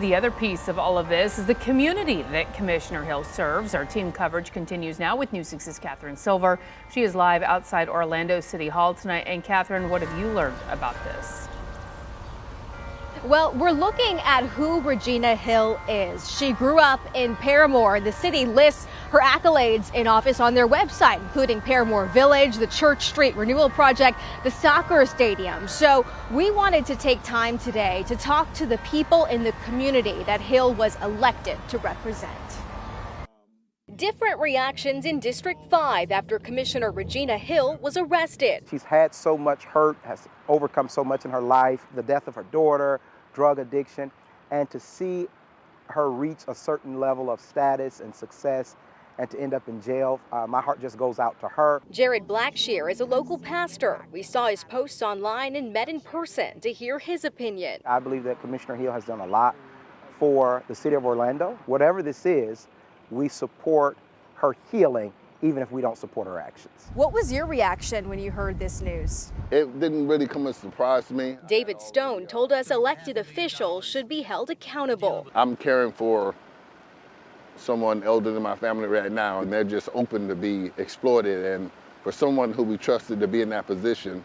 you. The other piece of all of this is the community that Commissioner Hill serves. Our team coverage continues now with News 6's Catherine Silver. She is live outside Orlando City Hall tonight. And Catherine, what have you learned about this? Well, we're looking at who Regina Hill is. She grew up in Paramore. The city lists her accolades in office on their website, including Paramore Village, the Church Street Renewal Project, the soccer stadium. So we wanted to take time today to talk to the people in the community that Hill was elected to represent. Different reactions in District 5 after Commissioner Regina Hill was arrested. She's had so much hurt, has overcome so much in her life, the death of her daughter, drug addiction, and to see her reach a certain level of status and success and to end up in jail, my heart just goes out to her. Jared Blackshear is a local pastor. We saw his posts online and met in person to hear his opinion. I believe that Commissioner Hill has done a lot for the city of Orlando. Whatever this is, we support her healing, even if we don't support her actions. What was your reaction when you heard this news? It didn't really come as a surprise to me. David Stone told us elected officials should be held accountable. I'm caring for someone elder than my family right now, and they're just open to be exploited. And for someone who we trusted to be in that position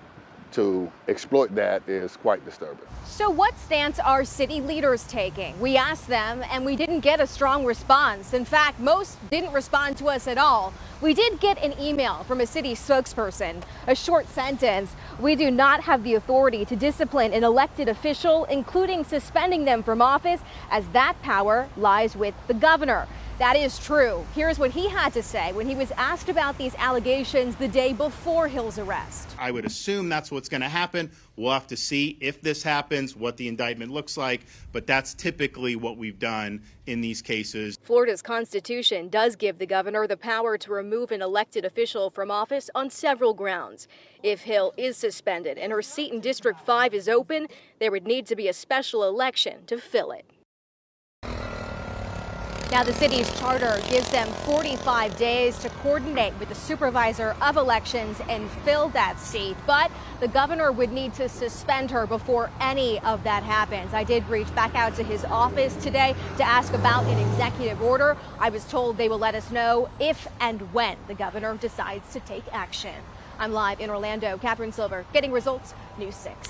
to exploit that is quite disturbing. So what stance are city leaders taking? We asked them and we didn't get a strong response. In fact, most didn't respond to us at all. We did get an email from a city spokesperson, a short sentence: "We do not have the authority to discipline an elected official, including suspending them from office, as that power lies with the governor." That is true. Here's what he had to say when he was asked about these allegations the day before Hill's arrest. I would assume that's what's going to happen. We'll have to see if this happens, what the indictment looks like, but that's typically what we've done in these cases. Florida's Constitution does give the governor the power to remove an elected official from office on several grounds. If Hill is suspended and her seat in District 5 is open, there would need to be a special election to fill it. Now, the city's charter gives them 45 days to coordinate with the supervisor of elections and fill that seat. But the governor would need to suspend her before any of that happens. I did reach back out to his office today to ask about an executive order. I was told they will let us know if and when the governor decides to take action. I'm live in Orlando. Catherine Silver, getting results, News 6.